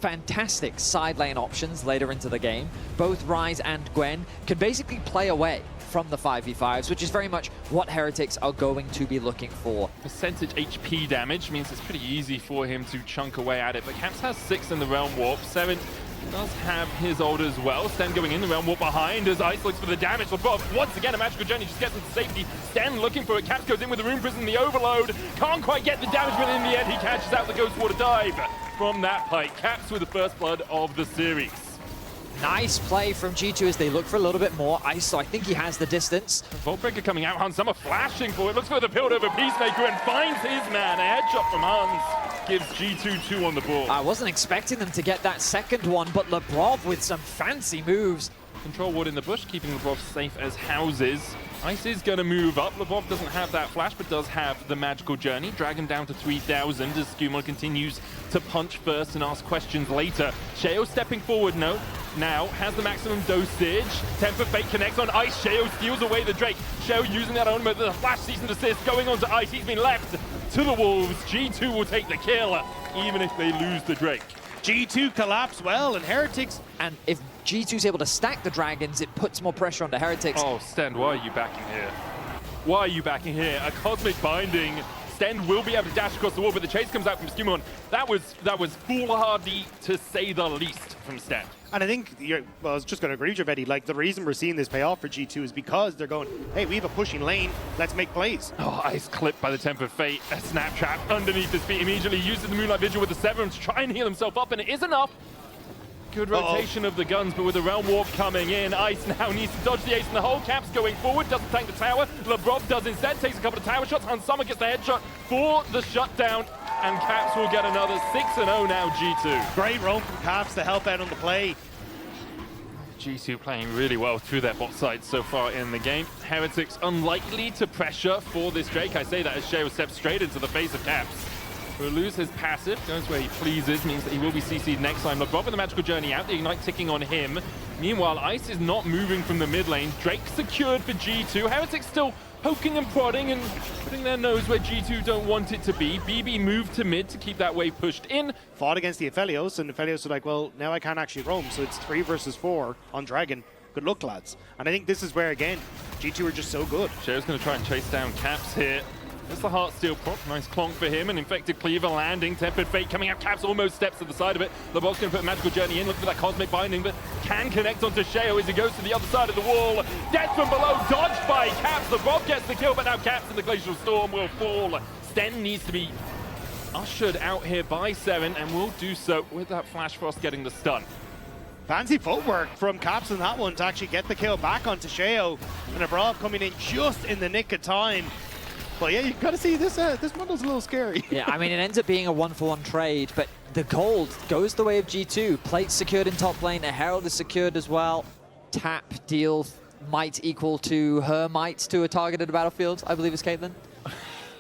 fantastic side lane options later into the game. Both Ryze and Gwen can basically play away from the 5v5s, which is very much what Heretics are going to be looking for. Percentage HP damage means it's pretty easy for him to chunk away at it, but Caps has 6 in the Realm Warp. 7 does have his ult as well. Sten going in the Realm Warp behind as Ice looks for the damage. LeBron, once again, a magical journey just gets into safety. Sten looking for it. Caps goes in with the Rune Prison, the Overload. Can't quite get the damage, but in the end, he catches out the Ghost Water Dive from that fight. Caps with the first blood of the series. Nice play from G2 as they look for a little bit more ice, so I think he has the distance. Voltbreaker coming out, Hans Summer flashing for it, looks for the build over Peacemaker and finds his man. A headshot from Hans gives G2 2 on the board. I wasn't expecting them to get that second one, but Lebrov with some fancy moves. Control ward in the bush, keeping Lebrov safe as houses. Ice is going to move up. Lebrov doesn't have that flash, but does have the magical journey. Dragon down to 3,000 as Skumon continues to punch first and ask questions later. Sheo stepping forward now has the maximum dosage. Temper Fate connects on Ice. Sheo steals away the Drake. Sheo using that element, the flash cease and desist, going on to Ice. He's been left to the Wolves. G2 will take the kill, even if they lose the Drake. G2 collapse well, and Heretics... And if G2's able to stack the dragons, it puts more pressure onto Heretics. Oh, Sten, why are you backing here? Why are you backing here? A Cosmic Binding. Sten will be able to dash across the wall, but the chase comes out from Skumon. That was foolhardy, to say the least, from Sten. And I think, well, I was just going to agree with you, Betty. Like, the reason we're seeing this pay off for G2 is because they're going, hey, we have a pushing lane, let's make plays. Oh, Ice clipped by the Temper Fate. A snap trap underneath his feet. Immediately uses the Moonlight Vigil with the Severance to try and heal himself up, and it is enough. Good rotation of the guns, but with the Realm Warp coming in, Ice now needs to dodge the ace in the hole. Caps going forward, doesn't tank the tower. Lebrov does instead, takes a couple of tower shots. Hans Summer gets the headshot for the shutdown, and Caps will get another 6-0 now, G2. Great roam from Caps to help out on the play. G2 playing really well through their bot side so far in the game. Heretics unlikely to pressure for this Drake. I say that as Sheo steps straight into the face of Caps. Will lose his passive, goes where he pleases, means that he will be CC'd next time. Lebrov with the magical journey out, the Ignite ticking on him. Meanwhile, Ice is not moving from the mid lane. Drake secured for G2. Heretics still poking and prodding and putting their nose where G2 don't want it to be. BB moved to mid to keep that wave pushed in. Fought against the Aphelios, and the Aphelios are like, well, now I can't actually roam, so it's 3 versus 4 on Dragon. Good luck, lads. And I think this is where, again, G2 are just so good. Sheo's going to try and chase down Caps here. There's the Heartsteel prop, nice clonk for him, an Infected Cleaver landing, Tempered Fate coming out, Caps almost steps to the side of it. Lebov's going to put a Magical Journey in, looking for that Cosmic Binding, but can connect onto Sheo as he goes to the other side of the wall. Death from below, dodged by Caps. Lebov gets the kill, but now Caps in the Glacial Storm will fall. Sten needs to be ushered out here by 7, and will do so with that Flash Frost getting the stun. Fancy footwork from Caps in that one to actually get the kill back onto Sheo, and Lebrov coming in just in the nick of time. But yeah, you gotta see this. This model's a little scary. Yeah, I mean, it ends up being a 1-for-1 trade, but the gold goes the way of G2. Plate secured in top lane, a Herald is secured as well. Tap deal might equal to her might to a targeted battlefield, I believe is Caitlyn.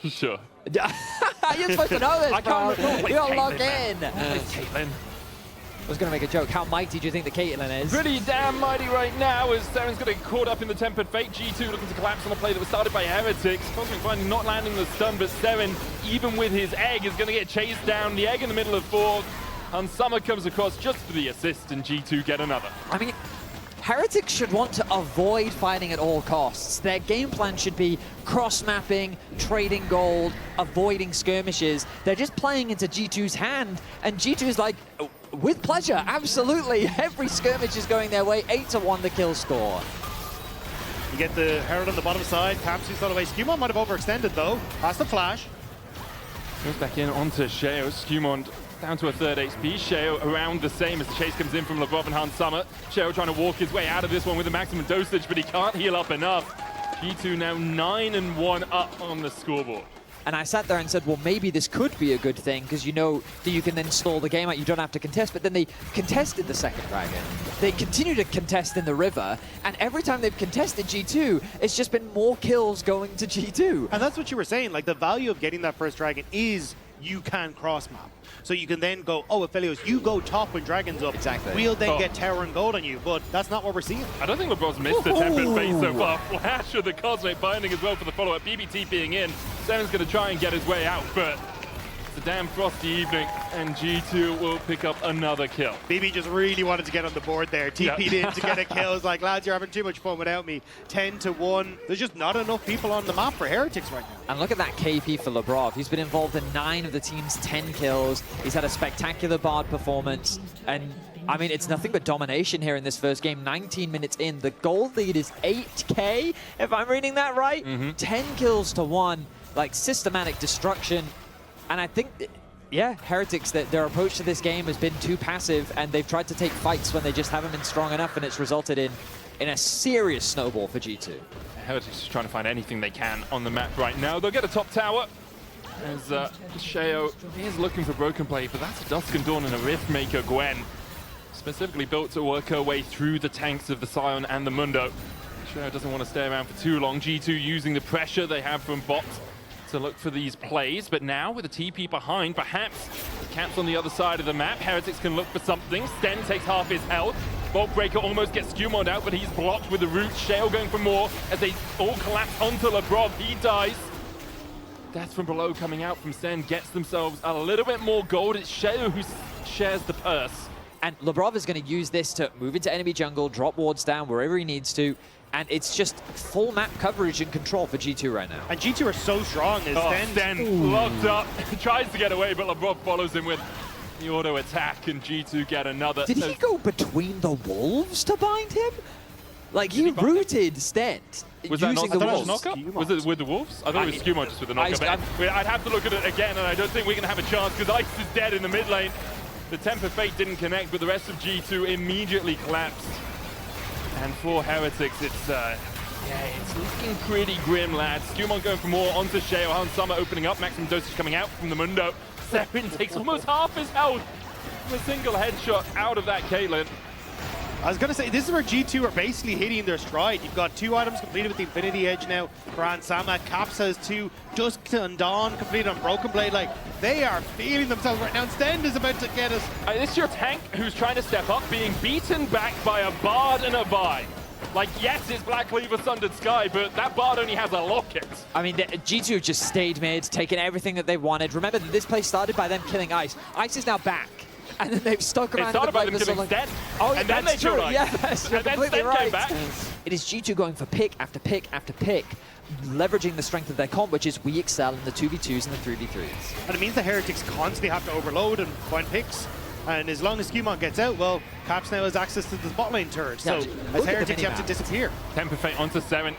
Sure. You're supposed to know this, I bro. can't You're locked in. It's Caitlyn. I was going to make a joke. How mighty do you think the Caitlyn is? Pretty damn mighty right now as Seren's going to get caught up in the Tempered Fate. G2 looking to collapse on a play that was started by Heretics. Cosmic Binding not landing the stun, but Seren, even with his egg, is going to get chased down. The egg in the middle of 4. And Summer comes across just for the assist, and G2 get another. I mean, Heretics should want to avoid fighting at all costs. Their game plan should be cross-mapping, trading gold, avoiding skirmishes. They're just playing into G2's hand, and G2's like, with pleasure, absolutely. Every skirmish is going their way. 8-1 the kill score. You get the Herald on the bottom side. Caps who's not away. Skumon might have overextended though. Has the flash. Goes back in onto Sheo. Skumon down to a 3rd HP. Sheo around the same as the chase comes in from Lebrov and Hans Summer. Sheo trying to walk his way out of this one with the maximum dosage, but he can't heal up enough. G2 now 9-1 up on the scoreboard. And I sat there and said, well, maybe this could be a good thing, because you know that you can then stall the game out, you don't have to contest. But then they contested the second dragon. They continue to contest in the river, and every time they've contested G2, it's just been more kills going to G2. And that's what you were saying, like the value of getting that first dragon is you can cross-map. So you can then go, oh, Aphelios, you go top when Dragon's up. Exactly. We'll then get Tower and Gold on you, but that's not what we're seeing. I don't think Lebrov's missed the Tempered Fate so far. Flash with the Cosmic Binding as well for the follow-up. BBT being in. Seren's going to try and get his way out, but It's a damn frosty evening, and G2 will pick up another kill. BB just really wanted to get on the board there. TP'd in to get a kill. It's like, lads, you're having too much fun without me. 10-1. There's just not enough people on the map for Heretics right now. And look at that KP for Labrov. He's been involved in 9 of the team's 10 kills. He's had a spectacular Bard performance. And I mean, it's nothing but domination here in this first game. 19 minutes in. The gold lead is 8K, if I'm reading that right. 10 kills to 1. Like, systematic destruction. And I think, yeah, Heretics, their approach to this game has been too passive, and they've tried to take fights when they just haven't been strong enough, and it's resulted in a serious snowball for G2. Heretics is trying to find anything they can on the map right now. They'll get a top tower as Sheo is looking for Broken Blade, but that's a Dusk and Dawn and a Riftmaker Gwen, specifically built to work her way through the tanks of the Scion and the Mundo. Sheo doesn't want to stay around for too long. G2 using the pressure they have from bot to look for these plays, but now with a TP behind, perhaps Caps on the other side of the map. Heretics can look for something. Sten takes half his health. Bolt Breaker almost gets Skewmod out, but he's blocked with the root. Shale going for more as they all collapse onto Labrov. He dies. Death from below coming out from Sten gets themselves a little bit more gold. It's Shale who shares the purse. And Labrov is going to use this to move into enemy jungle, drop wards down wherever he needs to. And it's just full map coverage and control for G2 right now. And G2 are so strong. Sten locked up. He tries to get away, but Labrov follows him with the auto attack, and G2 get another. Did he go between the wolves to bind him? Like, he rooted Sten. Was that using not the the wolves. knockup? Was it with the wolves? I thought it was Skewmod just with the knockup. I'd have to look at it again, and I don't think we're going to have a chance because Ice is dead in the mid lane. The Temper Fate didn't connect, but the rest of G2 immediately collapsed. And for Heretics, it's looking pretty grim, lads. Skewmon going for more onto Sheo. Han Summer opening up. Maximum dosage coming out from the Mundo. Seppin takes almost half his health with a single headshot out of that Caitlyn. I was going to say, this is where G2 are basically hitting their stride. You've got 2 items completed with the Infinity Edge now for Ansama. Caps has 2. Dusk and Dawn completed on Broken Blade. Like, they are feeling themselves right now. And Stend is about to get us. This is your tank who's trying to step up, being beaten back by a Bard and a Vi. Like, yes, it's Black Cleaver Sundered Sky, but that Bard only has a locket. I mean, G2 just stayed mid, taking everything that they wanted. Remember that this play started by them killing Ice. Ice is now back. And then they've stuck around. It started by them killing Sten. Oh, and then they killed Ice. Yes, and then Sten right. came back. It is G2 going for pick after pick after pick, leveraging the strength of their comp, which is we excel in the 2v2s and the 3v3s. And it means the Heretics constantly have to overload and find picks. And as long as Skewmon gets out, well, Caps now has access to the bot lane turret. So as Heretics, you have to disappear. Temper Fate onto 7.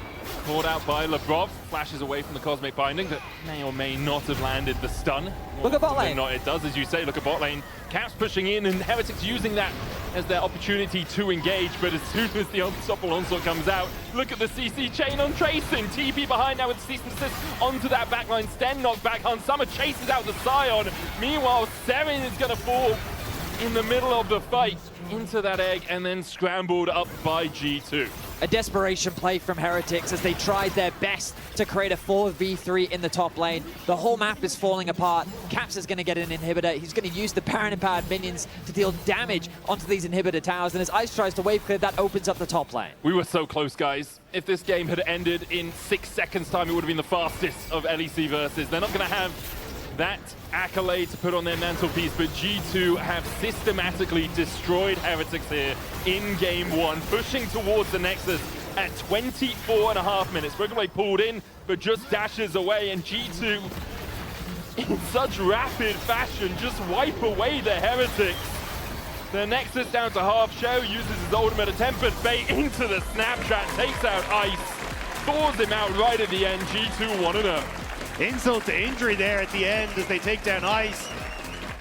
Called out by Labrov. Flashes away from the Cosmic Binding that may or may not have landed the stun. Look at bot lane. Not, it does, as you say. Look at bot lane. Caps pushing in, and Heretics using that as their opportunity to engage. But as soon as the unstoppable onslaught comes out, look at the CC chain on tracing. TP behind now with cease and desist onto that backline. Sten knocked back. Han Summer chases out the Scion. Meanwhile, Seren is going to fall in the middle of the fight into that egg and then scrambled up by G2. A desperation play from Heretics as they tried their best to create a 4v3 in the top lane. The whole map is falling apart. Caps is going to get an inhibitor. He's going to use the Baron empowered minions to deal damage onto these inhibitor towers. And as Ice tries to wave clear, that opens up the top lane. We were so close, guys. If this game had ended in 6 seconds time, it would have been the fastest of LEC versus. They're not going to have that accolade to put on their mantelpiece, but G2 have systematically destroyed Heretics here in game 1, pushing towards the Nexus at 24.5 minutes. Broken Blade pulled in, but just dashes away, and G2, in such rapid fashion, just wipe away the Heretics. The Nexus down to half. Sheo uses his ultimate, a Tempered Fate into the Snapchat, takes out Ice, thaws him out right at the end. G2 1-0. Insult to injury there at the end as they take down Ice.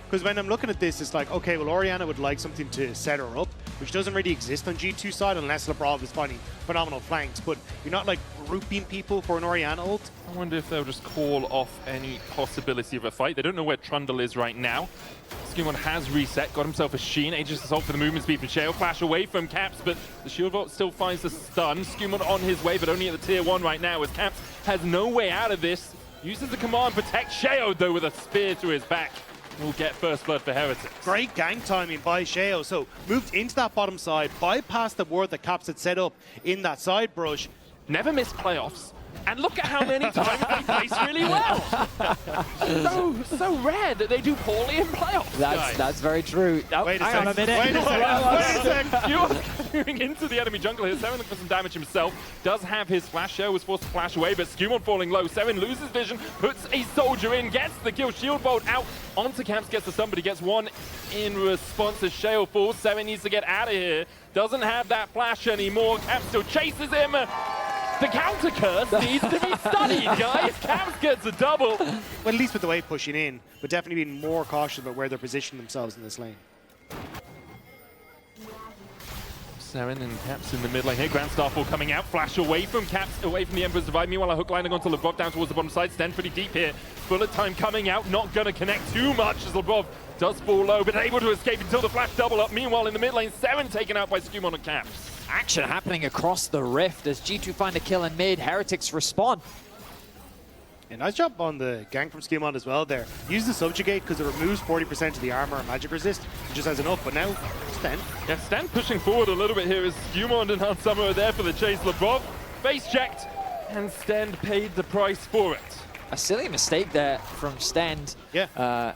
Because when I'm looking at this, it's like, okay, well, Orianna would like something to set her up, which doesn't really exist on G2 side unless Labrov is finding phenomenal flanks. But you're not like grouping people for an Orianna ult. I wonder if they'll just call off any possibility of a fight. They don't know where Trundle is right now. Skewmon has reset, got himself a Sheen. Aegis Assault for the movement speed from Shale. Flash away from Caps, but the Shield Vault still finds the stun. Skewmon on his way, but only at the tier 1 right now as Caps has no way out of this. Uses the command, protect Sheo though with a spear to his back. We'll get first blood for Heretics. Great gang timing by Sheo. So moved into that bottom side, bypassed the ward that Caps had set up in that side brush. Never missed playoffs. And look at how many times they place really well. so rare that they do poorly in playoffs. That's very true. Oh, Wait a hang on a second. minute. Wait a second. You're moving into the enemy jungle here. Seven looking for some damage himself. Does have his flash share, was forced to flash away, but Skewmon falling low. Seven loses vision, puts a soldier in, gets the kill. Shield bolt out onto Camps, gets to somebody, gets one in response as Shale falls. Seven needs to get out of here. Doesn't have that flash anymore. Camps still chases him. The counter curse needs to be studied, guys. Camps gets a double. Well, at least with the wave pushing in, but definitely being more cautious about where they're positioning themselves in this lane. Seren and Caps in the mid lane here. Grand Starfall coming out. Flash away from Caps, away from the Emperor's Divide. Meanwhile, a hook line onto Lebrov down towards the bottom side. Sten pretty deep here. Bullet time coming out. Not going to connect too much as Lebrov does fall low, but able to escape until the flash double up. Meanwhile, in the mid lane, Seren taken out by Skewmon and Caps. Action happening across the rift as G2 find a kill in mid. Heretics respond. A nice job on the gank from Skewmon as well there. Use the subjugate because it removes 40% of the armor and magic resist. It just has enough, but now Sten. Yeah, Sten pushing forward a little bit here as Skewmon and Hansama are there for the chase. Lebrov face checked, and Sten paid the price for it. A silly mistake there from Stend. Yeah.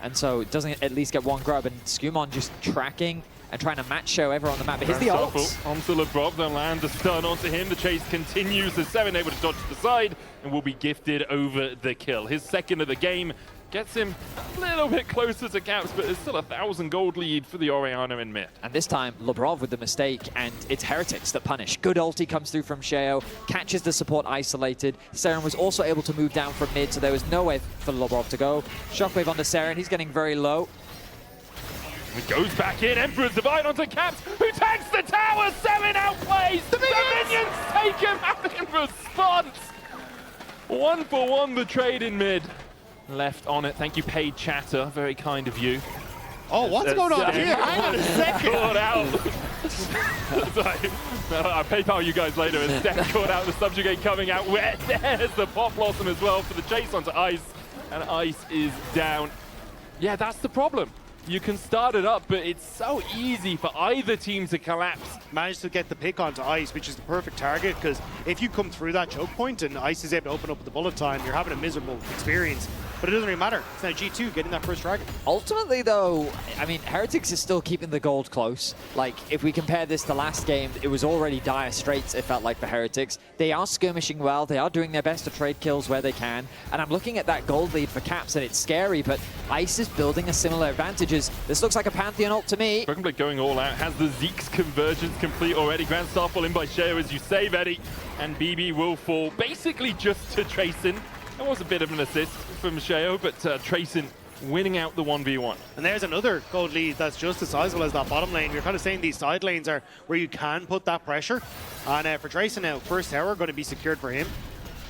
And so it doesn't at least get one grub, and Skewmon just tracking and trying to match show everyone on the map. But here's the ult. Onto Lebrov, they'll land the stun onto him. The chase continues as Seven able to dodge to the side and will be gifted over the kill. His second of the game gets him a little bit closer to Caps, but it's still a 1,000 gold lead for the Orianna in mid. And this time, Lebrov with the mistake, and it's Heretics that punish. Good ulti comes through from Sheo, catches the support isolated. Seren was also able to move down from mid, so there was no way for Lebrov to go. Shockwave onto Seren, he's getting very low. He goes back in, Emperor's Divide onto Caps, who tanks the tower. Seven outplays. The minions take him out in response. 1-for-1 the trade in mid. Left on it. Thank you, paid chatter. Very kind of you. Oh, what's going on here? Hang on a second. Caught out. Sorry. I'll PayPal you guys later. Instead, caught out the subjugate coming out. Where there's the pop blossom as well for the chase onto Ice. And Ice is down. Yeah, that's the problem. You can start it up, but it's so easy for either team to collapse. Managed to get the pick onto Ice, which is the perfect target, because if you come through that choke point and Ice is able to open up with the bullet time, you're having a miserable experience. But it doesn't really matter. It's now G2 getting that first dragon. Ultimately, though, I mean, Heretics is still keeping the gold close. Like, if we compare this to last game, it was already dire straits, it felt like, for Heretics. They are skirmishing well. They are doing their best to trade kills where they can. And I'm looking at that gold lead for Caps, and it's scary, but Ice is building a similar advantages. This looks like a Pantheon ult to me. Broken Blade going all out, has the Zeke's convergence complete already. Grand Starfall in by Sheo as you save Eddie, and BB will fall basically just to Tracin. That was a bit of an assist from Sheo, but Tracin winning out the 1v1. And there's another gold lead that's just as sizable as that bottom lane. You're kind of saying these side lanes are where you can put that pressure. And for Tracin now, first tower going to be secured for him.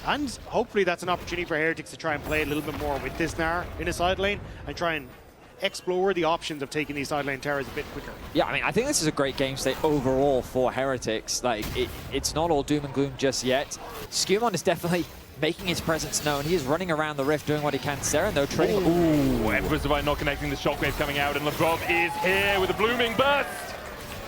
And hopefully that's an opportunity for Heretics to try and play a little bit more with this Gnar in a side lane and try and explore the options of taking these side lane towers a bit quicker. Yeah, I mean, I think this is a great game state overall for Heretics. Like, it's not all doom and gloom just yet. Skewmon is definitely making his presence known. He is running around the rift doing what he can. Seren, though, trading. Ooh, Emperor's Divide not connecting, the shockwave coming out, and Lebrov is here with a blooming burst.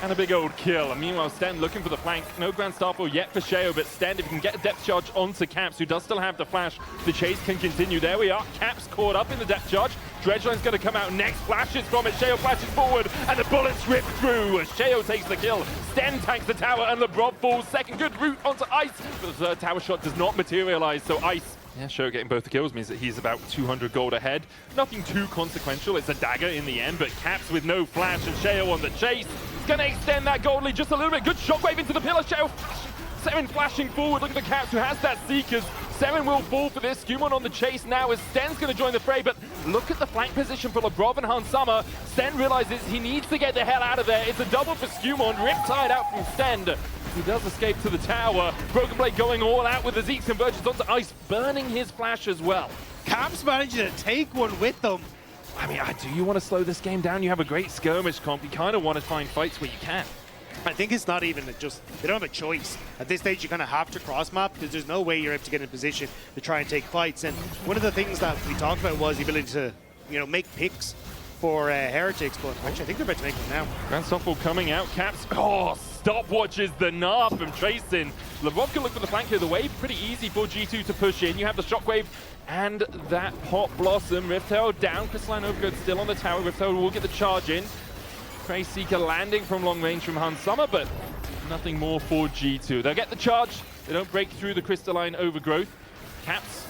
And a big old kill. And meanwhile, Sten looking for the flank. No Grand Starfall yet for Sheo, but Sten, if he can get a depth charge onto Caps, who does still have the flash, the chase can continue. There we are. Caps caught up in the depth charge. Dredgeline's going to come out next. Flashes from it. Sheo flashes forward, and the bullets rip through as Sheo takes the kill. Sten tanks the tower, and Lebrov falls second. Good route onto Ice, but the third tower shot does not materialize, so Ice, yeah, Sheo getting both the kills means that he's about 200 gold ahead. Nothing too consequential. It's a dagger in the end, but Caps with no flash and Sheo on the chase. Going to extend that gold lead just a little bit. Good shockwave into the pillar. Sheo Seren flashing forward. Look at the Caps who has that Seekers. Seren will fall for this. Skewmon on the chase now as Sten's going to join the fray, but look at the flank position for Lebrov and Hansama. Sten realizes he needs to get the hell out of there. It's a double for Skewmon. Riptide out from Sten. He does escape to the tower. Broken Blade going all out with the Zeke's convergence onto Ice, burning his flash as well. Caps managing to take one with them. I mean, do you want to slow this game down? You have a great skirmish comp. You kind of want to find fights where you can. I think it's not even just, they don't have a choice. At this stage, you kind of have to cross-map because there's no way you're able to get in a position to try and take fights. And one of the things that we talked about was the ability to, you know, make picks for Heretics, but actually I think they're about to make them now. Grand Starfall coming out, Caps. Oh, stopwatches the Gnar from Tracin. LeBron can look for the flank here. The wave pretty easy for G2 to push in. You have the Shockwave and that Pop Blossom. Rift Herald down. Crystalline Overcoat still on the tower. Rift Herald will get the charge in. Prey Seeker landing from long range from Hans Summer, but nothing more for G2. They'll get the charge. They don't break through the Crystalline Overgrowth. Caps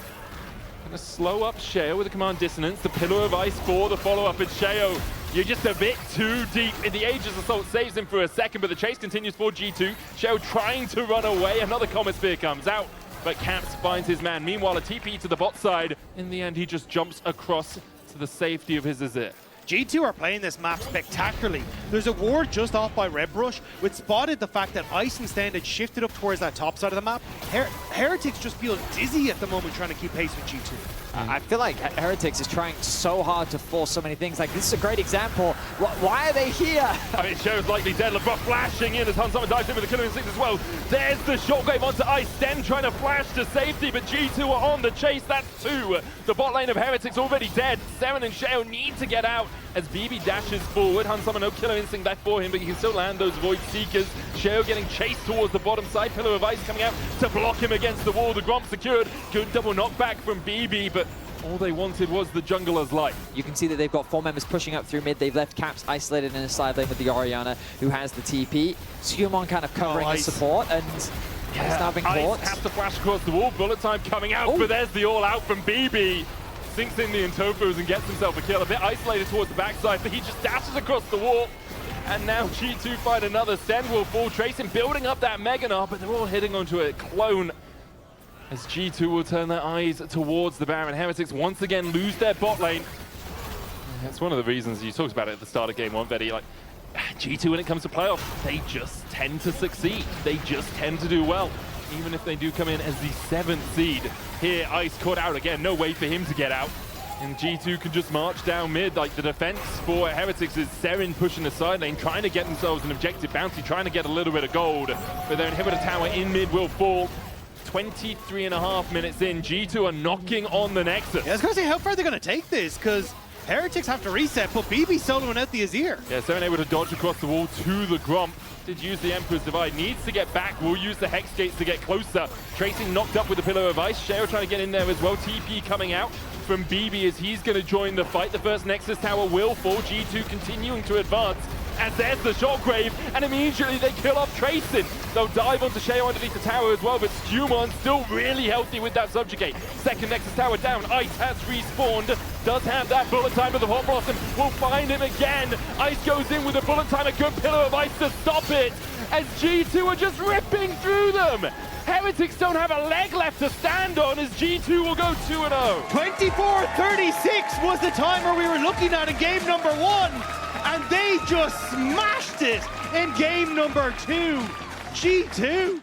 gonna slow up Sheo with a Command Dissonance. The Pillar of Ice for the follow-up, and Sheo, you're just a bit too deep. In the Aegis Assault saves him for a second, but the chase continues for G2. Sheo trying to run away. Another Comet Spear comes out, but Caps finds his man. Meanwhile, a TP to the bot side. In the end, he just jumps across to the safety of his Azir. G2 are playing this map spectacularly. There's a ward just off by Red Brush, which spotted the fact that Ice and Stand had shifted up towards that top side of the map. Heretics just feel dizzy at the moment trying to keep pace with G2. I feel like Heretics is trying so hard to force so many things. Like, this is a great example. Why are they here? I mean, Sheo's likely dead. LeBron flashing in as Hans Summer dives in with the Killer Instinct as well. There's the Shockwave onto Ice. Sten trying to flash to safety, but G2 are on the chase. That's 2. The bot lane of Heretics already dead. Seren and Sheo need to get out as BB dashes forward. Hans Summer, no Killer Instinct left for him, but he can still land those Void Seekers. Sheo getting chased towards the bottom side. Pillar of Ice coming out to block him against the wall. The Gromp secured. Good double knockback from BB, but all they wanted was the jungler's life. You can see that they've got 4 members pushing up through mid. They've left Caps isolated in a side lane with the Orianna, who has the TP. Skumon kind of covering the support, and he's now been caught. Ice has to flash across the wall. Bullet time coming out, but there's the all-out from BB. Sinks in the Intofus and gets himself a kill. A bit isolated towards the backside, but he just dashes across the wall. And now G2 find another. Sten will fall. Tracing building up that Mega Gnar, but they're all hitting onto a clone. As G2 will turn their eyes towards the Baron. Heretics once again lose their bot lane. That's one of the reasons you talked about it at the start of game 1, Betty. Like, G2 when it comes to playoffs, they just tend to succeed. They just tend to do well, even if they do come in as the 7th seed. Here, Ice caught out again. No way for him to get out. And G2 can just march down mid. Like, the defense for Heretics is Seren pushing the side lane, trying to get themselves an objective bounty, trying to get a little bit of gold. But their inhibitor tower in mid will fall. 23.5 minutes in, G2 are knocking on the Nexus. Yeah, I was going to say, how far are they going to take this? Because Heretics have to reset, but BB soloing out the Azir. Yeah, Seren able to dodge across the wall to the Gromp. Did use the Emperor's Divide, needs to get back. We'll use the Hex Gates to get closer. Tracing knocked up with the Pillar of Ice. Sheo trying to get in there as well. TP coming out from BB as he's going to join the fight. The first Nexus tower will fall. G2 continuing to advance. And there's the Shockwave, and immediately they kill off Tracing. They'll dive onto Sheo underneath the tower as well, but Skumon still really healthy with that Subjugate. Second Nexus tower down, Ice has respawned, does have that bullet time, but the Hot Blossom will find him again. Ice goes in with a bullet time, a good Pillar of Ice to stop it, as G2 are just ripping through them. Heretics don't have a leg left to stand on as G2 will go 2-0. 24-36 was the timer we were looking at in game number 1. And they just smashed it in game number 2. G2